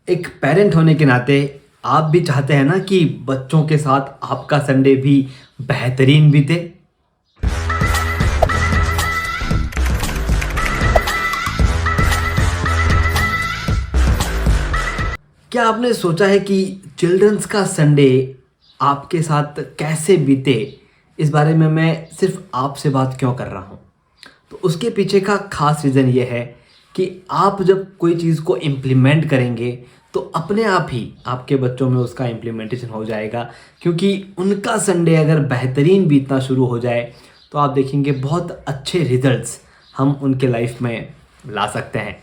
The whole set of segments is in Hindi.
एक पेरेंट होने के नाते आप भी चाहते हैं ना कि बच्चों के साथ आपका संडे भी बेहतरीन बीते। क्या आपने सोचा है कि चिल्ड्रंस का संडे आपके साथ कैसे बीते? इस बारे में मैं सिर्फ आपसे बात क्यों कर रहा हूँ? तो उसके पीछे का खास रीज़न ये है कि आप जब कोई चीज़ को इम्प्लीमेंट करेंगे तो अपने आप ही आपके बच्चों में उसका इम्प्लीमेंटेशन हो जाएगा, क्योंकि उनका संडे अगर बेहतरीन बीतना शुरू हो जाए तो आप देखेंगे बहुत अच्छे रिजल्ट्स हम उनके लाइफ में ला सकते हैं।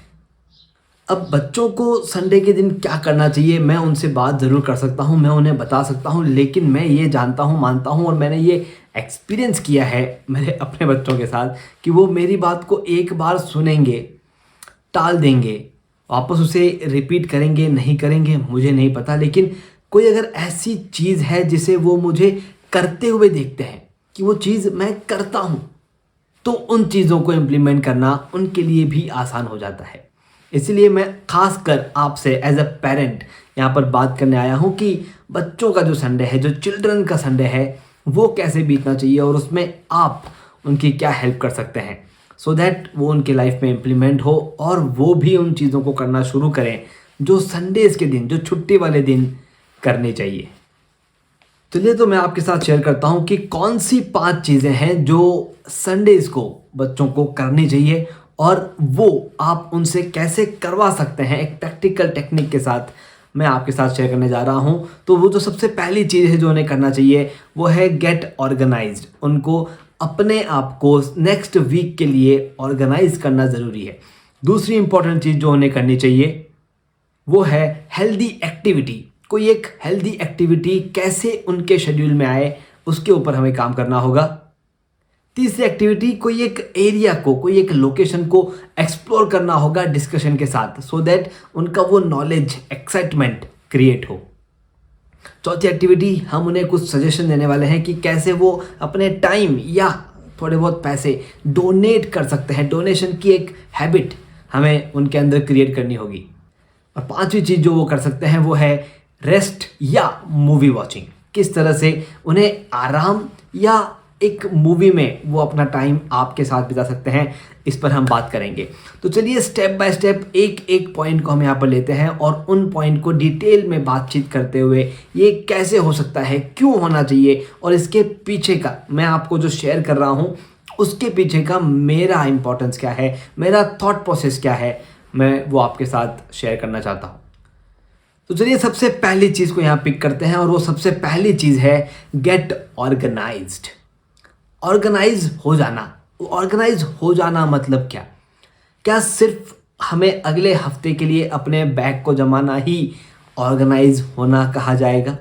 अब बच्चों को संडे के दिन क्या करना चाहिए, मैं उनसे बात ज़रूर कर सकता हूँ, मैं उन्हें बता सकता हूँ, लेकिन मैं ये जानता हूँ, मानता हूँ और मैंने ये एक्सपीरियंस किया है मेरे अपने बच्चों के साथ कि वो मेरी बात को एक बार सुनेंगे, टाल देंगे, वापस उसे रिपीट करेंगे, नहीं करेंगे मुझे नहीं पता, लेकिन कोई अगर ऐसी चीज़ है जिसे वो मुझे करते हुए देखते हैं कि वो चीज़ मैं करता हूँ, तो उन चीज़ों को इम्प्लीमेंट करना उनके लिए भी आसान हो जाता है। इसलिए मैं खासकर आपसे एज अ पेरेंट यहाँ पर बात करने आया हूँ कि बच्चों का जो संडे है, जो चिल्ड्रन का संडे है, वो कैसे बीतना चाहिए और उसमें आप उनकी क्या हेल्प कर सकते हैं सो दैट वो उनकी लाइफ में इम्प्लीमेंट हो और वो भी उन चीज़ों को करना शुरू करें जो संडेज़ के दिन, जो छुट्टी वाले दिन करनी चाहिए। चलिए तो मैं आपके साथ शेयर करता हूँ कि कौन सी 5 चीज़ें हैं जो संडेज़ को बच्चों को करनी चाहिए और वो आप उनसे कैसे करवा सकते हैं एक प्रैक्टिकल टेक्निक के साथ मैं आपके साथ शेयर करने जा रहा हूँ। तो वो जो सबसे पहली चीज़ है जो उन्हें करना चाहिए वो है गेट ऑर्गेनाइज्ड। उनको अपने आप को नेक्स्ट वीक के लिए ऑर्गेनाइज करना ज़रूरी है। दूसरी इंपॉर्टेंट चीज़ जो उन्हें करनी चाहिए वो है हेल्दी एक्टिविटी। कोई एक हेल्दी एक्टिविटी कैसे उनके शेड्यूल में आए उसके ऊपर हमें काम करना होगा। तीसरी एक्टिविटी, कोई एक एरिया को, कोई एक लोकेशन को एक्सप्लोर करना होगा डिस्कशन के साथ सो दैट उनका वो नॉलेज, एक्साइटमेंट क्रिएट हो। चौथी एक्टिविटी, हम उन्हें कुछ सजेशन देने वाले हैं कि कैसे वो अपने टाइम या थोड़े बहुत पैसे डोनेट कर सकते हैं। डोनेशन की एक हैबिट हमें उनके अंदर क्रिएट करनी होगी। और पांचवी चीज़ जो वो कर सकते हैं वो है रेस्ट या मूवी वॉचिंग। किस तरह से उन्हें आराम या एक मूवी में वो अपना टाइम आपके साथ बिता सकते हैं, इस पर हम बात करेंगे। तो चलिए स्टेप बाय स्टेप एक एक पॉइंट को हम यहाँ पर लेते हैं और उन पॉइंट को डिटेल में बातचीत करते हुए ये कैसे हो सकता है, क्यों होना चाहिए और इसके पीछे का मैं आपको जो शेयर कर रहा हूँ उसके पीछे का मेरा इंपॉर्टेंस क्या है, मेरा थॉट प्रोसेस क्या है, मैं वो आपके साथ शेयर करना चाहता हूँ। तो चलिए सबसे पहली चीज़ को यहाँ पिक करते हैं और वो सबसे पहली चीज़ है गेट ऑर्गेनाइज्ड। ऑर्गेनाइज हो जाना। ऑर्गेनाइज हो जाना मतलब क्या? क्या सिर्फ हमें अगले हफ्ते के लिए अपने बैग को जमाना ही ऑर्गेनाइज होना कहा जाएगा?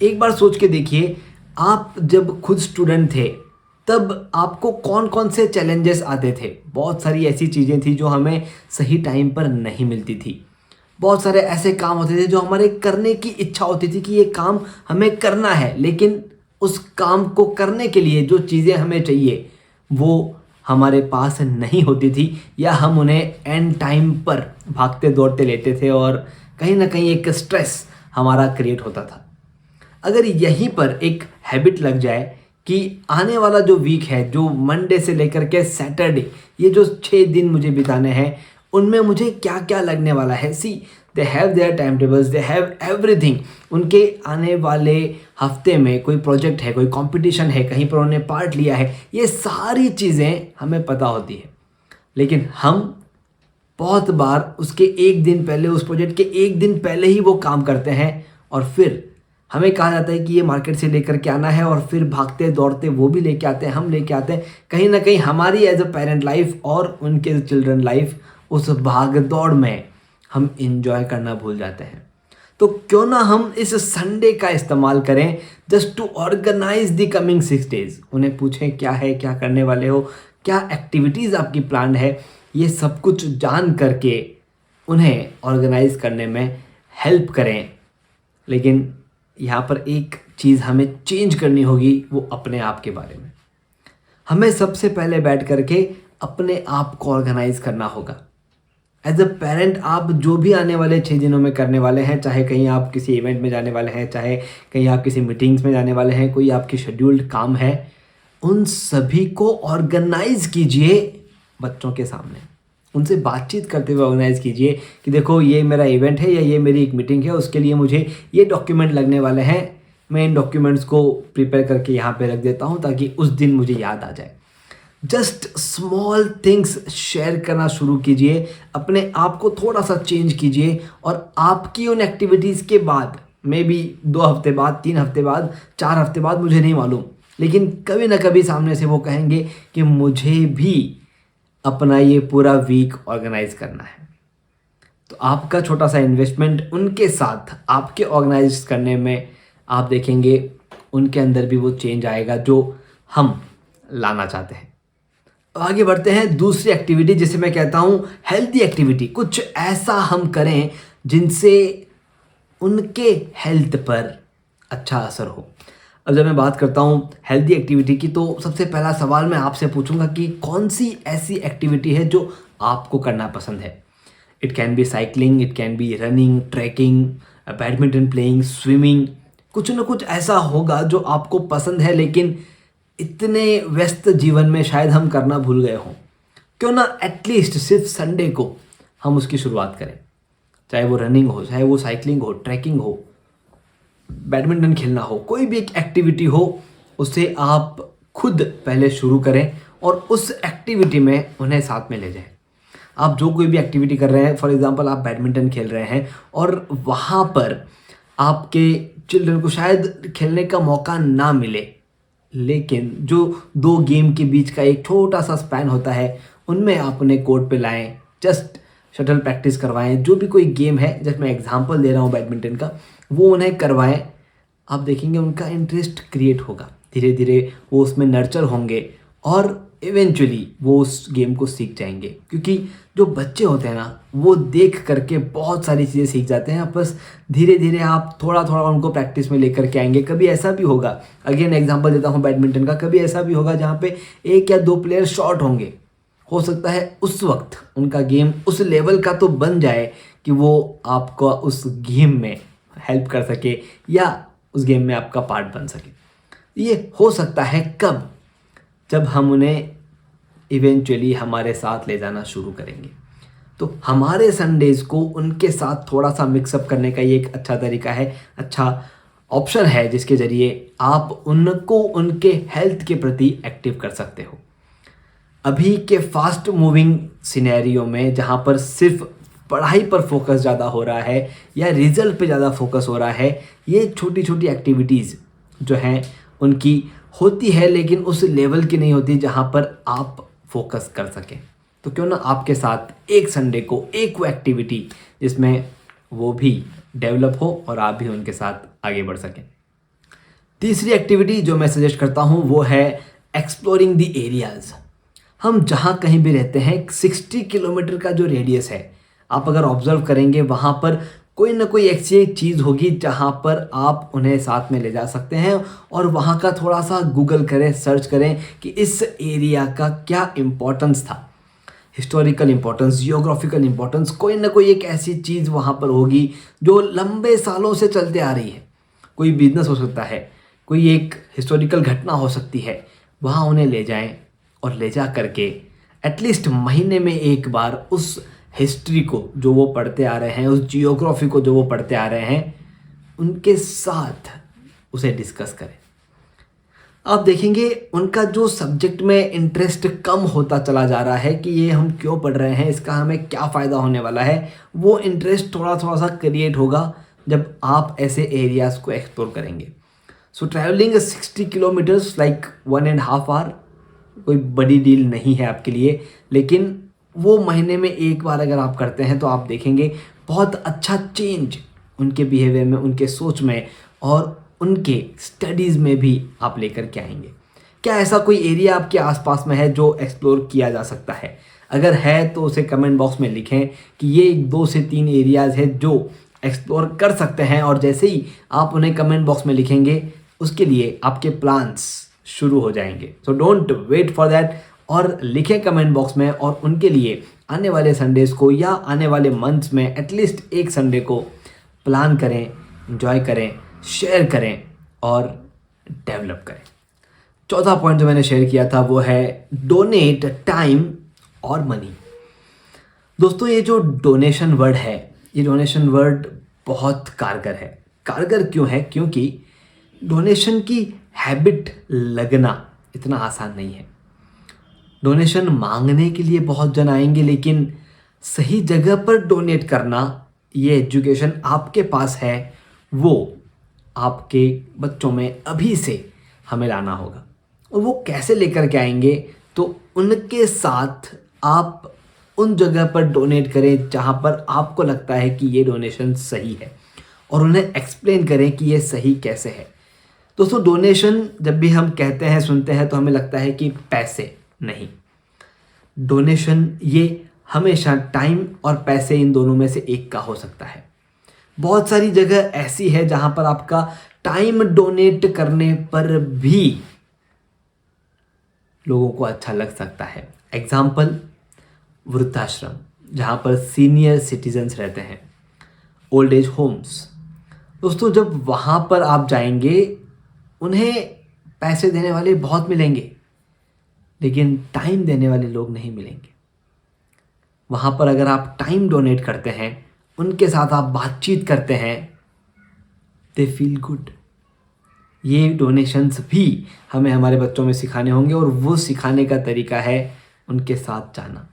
एक बार सोच के देखिए, आप जब खुद स्टूडेंट थे तब आपको कौन कौन से चैलेंजेस आते थे। बहुत सारी ऐसी चीज़ें थी जो हमें सही टाइम पर नहीं मिलती थी। बहुत सारे ऐसे काम होते थे जो हमारे करने की इच्छा होती थी कि ये काम हमें करना है, लेकिन उस काम को करने के लिए जो चीज़ें हमें चाहिए वो हमारे पास नहीं होती थी या हम उन्हें एंड टाइम पर भागते दौड़ते लेते थे और कहीं ना कहीं एक स्ट्रेस हमारा क्रिएट होता था। अगर यहीं पर एक हैबिट लग जाए कि आने वाला जो वीक है, जो मंडे से लेकर के सैटरडे, ये जो 6 दिन मुझे बिताने हैं उनमें मुझे क्या क्या लगने वाला है। See they have their time tables, they have everything. उनके आने वाले हफ्ते में कोई प्रोजेक्ट है, कोई कंपटीशन है, कहीं पर उन्होंने पार्ट लिया है, ये सारी चीज़ें हमें पता होती है। लेकिन हम बहुत बार उसके एक दिन पहले, उस प्रोजेक्ट के एक दिन पहले ही वो काम करते हैं और फिर हमें कहा जाता है कि ये मार्केट से लेकर के आना है और फिर भागते दौड़ते वो भी लेके आते हैं, हम लेके आते हैं। कहीं ना कहीं हमारी एज अ पेरेंट लाइफ और उनके चिल्ड्रन लाइफ, उस भाग दौड़ में हम इंजॉय करना भूल जाते हैं। तो क्यों ना हम इस संडे का इस्तेमाल करें just to organise the coming 6 days. उन्हें पूछें क्या है, क्या करने वाले हो, क्या एक्टिविटीज़ आपकी प्लान है, ये सब कुछ जान करके उन्हें ऑर्गेनाइज करने में हेल्प करें। लेकिन यहाँ पर एक चीज़ हमें चेंज करनी होगी, वो अपने आप के बारे में। हमें सबसे पहले बैठ करके अपने आप को ऑर्गेनाइज करना होगा। एज अ पेरेंट आप जो भी आने वाले 6 दिनों में करने वाले हैं, चाहे कहीं आप किसी इवेंट में जाने वाले हैं, चाहे कहीं आप किसी मीटिंग्स में जाने वाले हैं, कोई आपकी शेड्यूल्ड काम है, उन सभी को ऑर्गेनाइज कीजिए बच्चों के सामने। उनसे बातचीत करते हुए ऑर्गेनाइज कीजिए कि देखो ये मेरा इवेंट है या ये मेरी एक मीटिंग है, उसके लिए मुझे ये डॉक्यूमेंट लगने वाले हैं, मैं इन डॉक्यूमेंट्स को प्रिपेयर करके यहाँ पे रख देता हूँ ताकि उस दिन मुझे याद आ जाए। जस्ट स्मॉल थिंग्स शेयर करना शुरू कीजिए, अपने आप को थोड़ा सा चेंज कीजिए, और आपकी उन एक्टिविटीज़ के बाद, मे बी 2 हफ्ते बाद, 3 हफ्ते बाद, 4 हफ्ते बाद, मुझे नहीं मालूम, लेकिन कभी ना कभी सामने से वो कहेंगे कि मुझे भी अपना ये पूरा वीक ऑर्गेनाइज करना है। तो आपका छोटा सा इन्वेस्टमेंट उनके साथ आपके ऑर्गेनाइज करने में, आप देखेंगे उनके अंदर भी वो चेंज आएगा जो हम लाना चाहते हैं। आगे बढ़ते हैं दूसरी एक्टिविटी, जिसे मैं कहता हूँ हेल्दी एक्टिविटी। कुछ ऐसा हम करें जिनसे उनके हेल्थ पर अच्छा असर हो। अब जब मैं बात करता हूँ हेल्दी एक्टिविटी की, तो सबसे पहला सवाल मैं आपसे पूछूंगा कि कौन सी ऐसी एक्टिविटी है जो आपको करना पसंद है। It can be cycling, it can be running, tracking, badminton playing, swimming. कुछ ना कुछ ऐसा होगा जो आपको पसंद है, लेकिन इतने व्यस्त जीवन में शायद हम करना भूल गए हों। क्यों ना एटलीस्ट सिर्फ संडे को हम उसकी शुरुआत करें। चाहे वो रनिंग हो, चाहे वो साइकिलिंग हो, ट्रैकिंग हो, बैडमिंटन खेलना हो, कोई भी एक एक्टिविटी हो, उसे आप खुद पहले शुरू करें और उस एक्टिविटी में उन्हें साथ में ले जाएं। आप जो कोई भी एक्टिविटी कर रहे हैं, फॉर एग्जांपल आप बैडमिंटन खेल रहे हैं और वहाँ पर आपके चिल्ड्रन को शायद खेलने का मौका ना मिले, लेकिन जो 2 गेम के बीच का एक छोटा सा स्पैन होता है, उनमें आप उन्हें कोर्ट पे लाएं, जस्ट शटल प्रैक्टिस करवाएं, जो भी कोई गेम है, जैसे मैं एग्जांपल दे रहा हूँ बैडमिंटन का, वो उन्हें करवाएं। आप देखेंगे उनका इंटरेस्ट क्रिएट होगा, धीरे धीरे वो उसमें नर्चर होंगे और इवेंचुअली वो उस गेम को सीख जाएंगे। क्योंकि जो बच्चे होते हैं ना, वो देख करके बहुत सारी चीज़ें सीख जाते हैं, बस धीरे धीरे आप थोड़ा थोड़ा उनको प्रैक्टिस में लेकर के आएंगे। कभी ऐसा भी होगा, अगेन एग्जांपल देता हूँ बैडमिंटन का, कभी ऐसा भी होगा जहाँ पे 1 या 2 प्लेयर शॉर्ट होंगे। हो सकता है उस वक्त उनका गेम उस लेवल का तो बन जाए कि वो आपको उस गेम में हेल्प कर सके या उस गेम में आपका पार्ट बन सके। ये हो सकता है कब, जब हम उन्हें इवेंचुअली हमारे साथ ले जाना शुरू करेंगे। तो हमारे संडेज़ को उनके साथ थोड़ा सा मिक्सअप करने का ये एक अच्छा तरीका है, अच्छा ऑप्शन है, जिसके ज़रिए आप उनको उनके हेल्थ के प्रति एक्टिव कर सकते हो। अभी के फास्ट मूविंग सिनेरियो में, जहाँ पर सिर्फ पढ़ाई पर फोकस ज़्यादा हो रहा है या रिजल्ट पे ज़्यादा फोकस हो रहा है, ये छोटी छोटी एक्टिविटीज़ जो हैं उनकी होती है, लेकिन उस लेवल की नहीं होती जहाँ पर आप फोकस कर सकें। तो क्यों ना आपके साथ एक संडे को एक वो एक्टिविटी जिसमें वो भी डेवलप हो और आप भी उनके साथ आगे बढ़ सकें। तीसरी एक्टिविटी जो मैं सजेस्ट करता हूँ वो है एक्सप्लोरिंग द एरियाज़। हम जहाँ कहीं भी रहते हैं, 60 किलोमीटर का जो रेडियस है, आप अगर ऑब्जर्व करेंगे, वहाँ पर कोई ना कोई ऐसी चीज़ होगी जहाँ पर आप उन्हें साथ में ले जा सकते हैं और वहाँ का थोड़ा सा गूगल करें, सर्च करें कि इस एरिया का क्या इम्पोर्टेंस था, हिस्टोरिकल इम्पोर्टेंस, जियोग्राफिकल इम्पोर्टेंस। कोई ना कोई एक ऐसी चीज़ वहाँ पर होगी जो लंबे सालों से चलते आ रही है। कोई बिजनेस हो सकता है, कोई एक हिस्टोरिकल घटना हो सकती है, वहाँ उन्हें ले जाएं और ले जा करके एटलीस्ट महीने में एक बार उस हिस्ट्री को जो वो पढ़ते आ रहे हैं, उस जियोग्राफी को जो वो पढ़ते आ रहे हैं, उनके साथ उसे डिस्कस करें। आप देखेंगे उनका जो सब्जेक्ट में इंटरेस्ट कम होता चला जा रहा है कि ये हम क्यों पढ़ रहे हैं, इसका हमें क्या फ़ायदा होने वाला है, वो इंटरेस्ट थोड़ा थोड़ा सा क्रिएट होगा जब आप ऐसे एरियाज़ को एक्सप्लोर करेंगे। So travelling 60 kilometres like 1.5 hour कोई बड़ी डील नहीं है आपके लिए, लेकिन वो महीने में एक बार अगर आप करते हैं तो आप देखेंगे बहुत अच्छा चेंज उनके बिहेवियर में, उनके सोच में और उनके स्टडीज़ में भी आप लेकर के आएंगे। क्या ऐसा कोई एरिया आपके आसपास में है जो एक्सप्लोर किया जा सकता है? अगर है तो उसे कमेंट बॉक्स में लिखें कि ये 2 से 3 एरियाज़ है जो एक्सप्लोर कर सकते हैं, और जैसे ही आप उन्हें कमेंट बॉक्स में लिखेंगे उसके लिए आपके प्लान्स शुरू हो जाएंगे। So don't wait for that, और लिखें कमेंट बॉक्स में और उनके लिए आने वाले संडेज़ को या आने वाले मंथ्स में एटलीस्ट एक संडे को प्लान करें, एंजॉय करें, शेयर करें और डेवलप करें। चौथा पॉइंट जो मैंने शेयर किया था वो है डोनेट टाइम और मनी। दोस्तों, ये जो डोनेशन वर्ड है, ये डोनेशन वर्ड बहुत कारगर है। कारगर क्यों है? क्योंकि डोनेशन की हैबिट लगना इतना आसान नहीं है। डोनेशन मांगने के लिए बहुत जन आएंगे, लेकिन सही जगह पर डोनेट करना, ये एजुकेशन आपके पास है, वो आपके बच्चों में अभी से हमें लाना होगा। और वो कैसे लेकर के आएंगे? तो उनके साथ आप उन जगह पर डोनेट करें जहाँ पर आपको लगता है कि ये डोनेशन सही है, और उन्हें एक्सप्लेन करें कि ये सही कैसे है। दोस्तों, डोनेशन जब भी हम कहते हैं, सुनते हैं, तो हमें लगता है कि पैसे नहीं। डोनेशन ये हमेशा टाइम और पैसे, इन दोनों में से एक का हो सकता है। बहुत सारी जगह ऐसी है जहाँ पर आपका टाइम डोनेट करने पर भी लोगों को अच्छा लग सकता है। एग्जाम्पल, वृद्धाश्रम, जहाँ पर सीनियर सिटीजन्स रहते हैं, ओल्ड एज होम्स। दोस्तों, जब वहाँ पर आप जाएंगे, उन्हें पैसे देने वाले बहुत मिलेंगे, लेकिन टाइम देने वाले लोग नहीं मिलेंगे। वहाँ पर अगर आप टाइम डोनेट करते हैं, उनके साथ आप बातचीत करते हैं, दे फील गुड। ये डोनेशंस भी हमें हमारे बच्चों में सिखाने होंगे, और वो सिखाने का तरीका है उनके साथ जाना।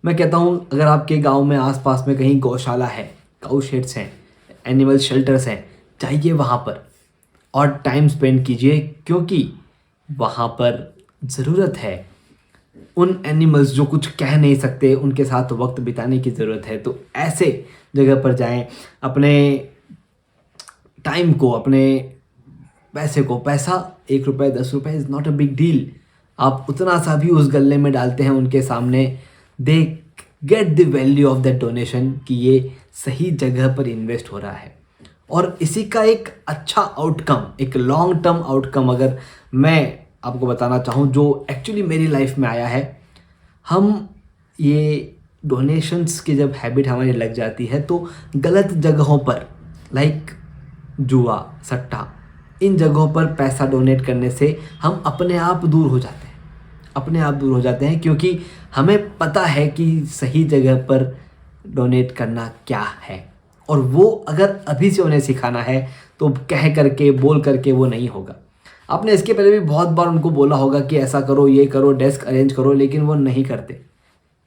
मैं कहता हूँ, अगर आपके गांव में आसपास में कहीं गौशाला है, काऊ शेड्स हैं, एनिमल शेल्टर्स हैं, जाइए वहाँ पर और टाइम स्पेंड कीजिए, क्योंकि वहाँ पर ज़रूरत है उन एनिमल्स जो कुछ कह नहीं सकते, उनके साथ वक्त बिताने की ज़रूरत है। तो ऐसे जगह पर जाएं, अपने टाइम को, अपने पैसे को, पैसा 1 रुपये 10 रुपये is not a big deal. आप उतना सा भी उस गले में डालते हैं उनके सामने, they get the value of that donation, कि ये सही जगह पर इन्वेस्ट हो रहा है। और इसी का एक अच्छा आउटकम, एक लॉन्ग टर्म आउटकम अगर मैं आपको बताना चाहूँ, जो एक्चुअली मेरी लाइफ में आया है, हम ये डोनेशंस की जब हैबिट हमारी लग जाती है, तो गलत जगहों पर, लाइक जुआ, सट्टा, इन जगहों पर पैसा डोनेट करने से हम अपने आप दूर हो जाते हैं, अपने आप दूर हो जाते हैं, क्योंकि हमें पता है कि सही जगह पर डोनेट करना क्या है। और वो अगर अभी से उन्हें सिखाना है, तो कह करके, बोल करके वो नहीं होगा। आपने इसके पहले भी बहुत बार उनको बोला होगा कि ऐसा करो, ये करो, डेस्क अरेंज करो, लेकिन वो नहीं करते,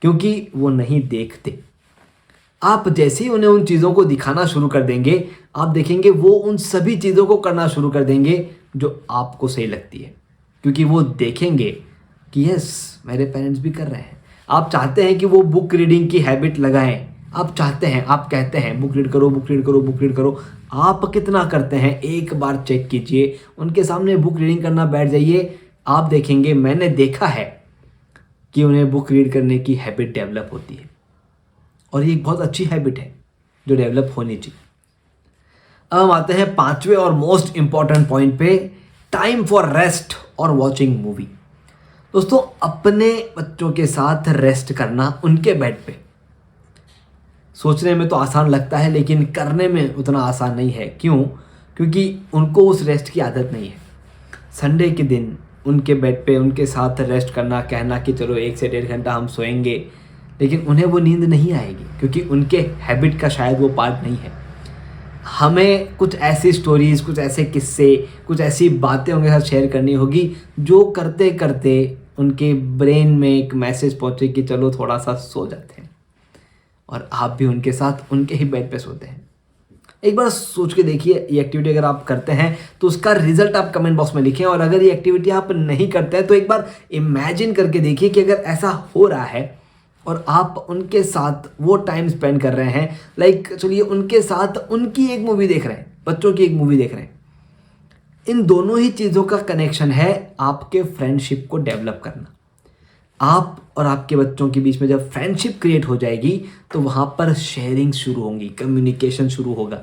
क्योंकि वो नहीं देखते। आप जैसे ही उन्हें उन चीज़ों को दिखाना शुरू कर देंगे, आप देखेंगे वो उन सभी चीज़ों को करना शुरू कर देंगे जो आपको सही लगती है, क्योंकि वो देखेंगे कि यस, मेरे पेरेंट्स भी कर रहे हैं। आप चाहते हैं कि वो बुक रीडिंग की हैबिट लगाएं, आप चाहते हैं, आप कहते हैं बुक रीड करो, बुक रीड करो, बुक रीड करो। आप कितना करते हैं एक बार चेक कीजिए, उनके सामने बुक रीडिंग करना बैठ जाइए, आप देखेंगे, मैंने देखा है कि उन्हें बुक रीड करने की हैबिट डेवलप होती है, और ये एक बहुत अच्छी हैबिट है जो डेवलप होनी चाहिए। अब हम आते हैं 5वें और मोस्ट इंपॉर्टेंट पॉइंट पे, टाइम फॉर रेस्ट और वॉचिंग मूवी। दोस्तों, अपने बच्चों के साथ रेस्ट करना उनके बेड पे, सोचने में तो आसान लगता है, लेकिन करने में उतना आसान नहीं है। क्यों? क्योंकि उनको उस रेस्ट की आदत नहीं है। संडे के दिन उनके बेड पे उनके साथ रेस्ट करना, कहना कि चलो 1 से 1.5 घंटा हम सोएंगे, लेकिन उन्हें वो नींद नहीं आएगी, क्योंकि उनके हैबिट का शायद वो पार्ट नहीं है। हमें कुछ ऐसी स्टोरीज़, कुछ ऐसे किस्से, कुछ ऐसी बातें उनके साथ शेयर करनी होगी जो करते करते उनके ब्रेन में एक मैसेज पहुँचे कि चलो थोड़ा सा सो जाते हैं, और आप भी उनके साथ उनके ही बेड पे सोते हैं। एक बार सोच के देखिए, ये एक्टिविटी अगर आप करते हैं तो उसका रिजल्ट आप कमेंट बॉक्स में लिखें, और अगर ये एक्टिविटी आप नहीं करते हैं तो एक बार इमेजिन करके देखिए कि अगर ऐसा हो रहा है और आप उनके साथ वो टाइम स्पेंड कर रहे हैं, लाइक चलिए उनके साथ उनकी एक मूवी देख रहे हैं, बच्चों की एक मूवी देख रहे हैं, इन दोनों ही चीज़ों का कनेक्शन है आपके फ्रेंडशिप को डेवलप करना। आप और आपके बच्चों के बीच में जब फ्रेंडशिप क्रिएट हो जाएगी, तो वहाँ पर शेयरिंग शुरू होंगी, कम्युनिकेशन शुरू होगा।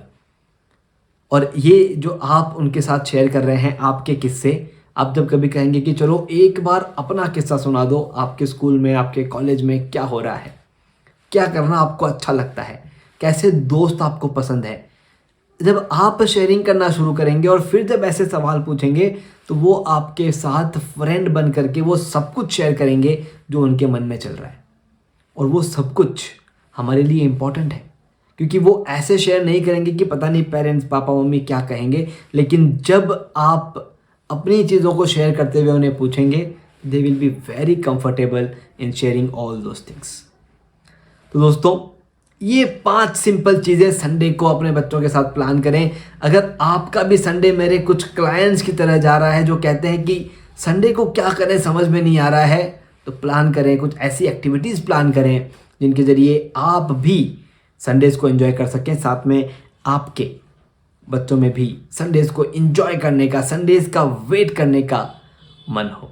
और ये जो आप उनके साथ शेयर कर रहे हैं आपके किस्से, आप जब कभी कहेंगे कि चलो एक बार अपना किस्सा सुना दो, आपके स्कूल में, आपके कॉलेज में क्या हो रहा है, क्या करना आपको अच्छा लगता है, कैसे दोस्त आपको पसंद है। जब आप शेयरिंग करना शुरू करेंगे और फिर जब ऐसे सवाल पूछेंगे तो वो आपके साथ फ्रेंड बन करके वो सब कुछ शेयर करेंगे जो उनके मन में चल रहा है। और वो सब कुछ हमारे लिए इम्पॉर्टेंट है, क्योंकि वो ऐसे शेयर नहीं करेंगे कि पता नहीं पेरेंट्स पापा मम्मी क्या कहेंगे। लेकिन जब आप अपनी चीज़ों को शेयर करते हुए उन्हें पूछेंगे, they will be very comfortable in sharing all those things. तो दोस्तों, ये 5 सिंपल चीज़ें संडे को अपने बच्चों के साथ प्लान करें। अगर आपका भी संडे मेरे कुछ क्लाइंट्स की तरह जा रहा है जो कहते हैं कि संडे को क्या करें समझ में नहीं आ रहा है, तो प्लान करें, कुछ ऐसी एक्टिविटीज़ प्लान करें जिनके ज़रिए आप भी संडेज़ को एंजॉय कर सकें, साथ में आपके बच्चों में भी संडेज़ को एंजॉय करने का, संडेज़ का वेट करने का मन हो।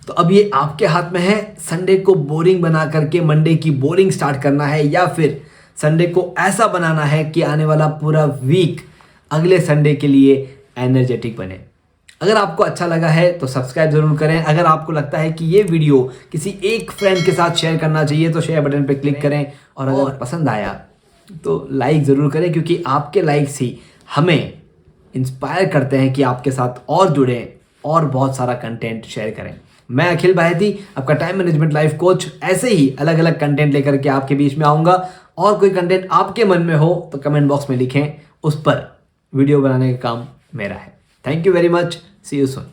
तो अब ये आपके हाथ में है, संडे को बोरिंग बना करके मंडे की बोरिंग स्टार्ट करना है, या फिर संडे को ऐसा बनाना है कि आने वाला पूरा वीक अगले संडे के लिए एनर्जेटिक बने। अगर आपको अच्छा लगा है तो सब्सक्राइब ज़रूर करें। अगर आपको लगता है कि ये वीडियो किसी एक फ्रेंड के साथ शेयर करना चाहिए तो शेयर बटन पर क्लिक करें, और अगर पसंद आया तो लाइक ज़रूर करें, क्योंकि आपके लाइक्स ही हमें इंस्पायर करते हैं कि आपके साथ और जुड़ें और बहुत सारा कंटेंट शेयर करें। मैं अखिल बाहेती, आपका टाइम मैनेजमेंट लाइफ कोच, ऐसे ही अलग अलग कंटेंट लेकर के आपके बीच में आऊँगा। और कोई कंटेंट आपके मन में हो तो कमेंट बॉक्स में लिखें, उस पर वीडियो बनाने का काम मेरा है। Thank you very much, see you soon.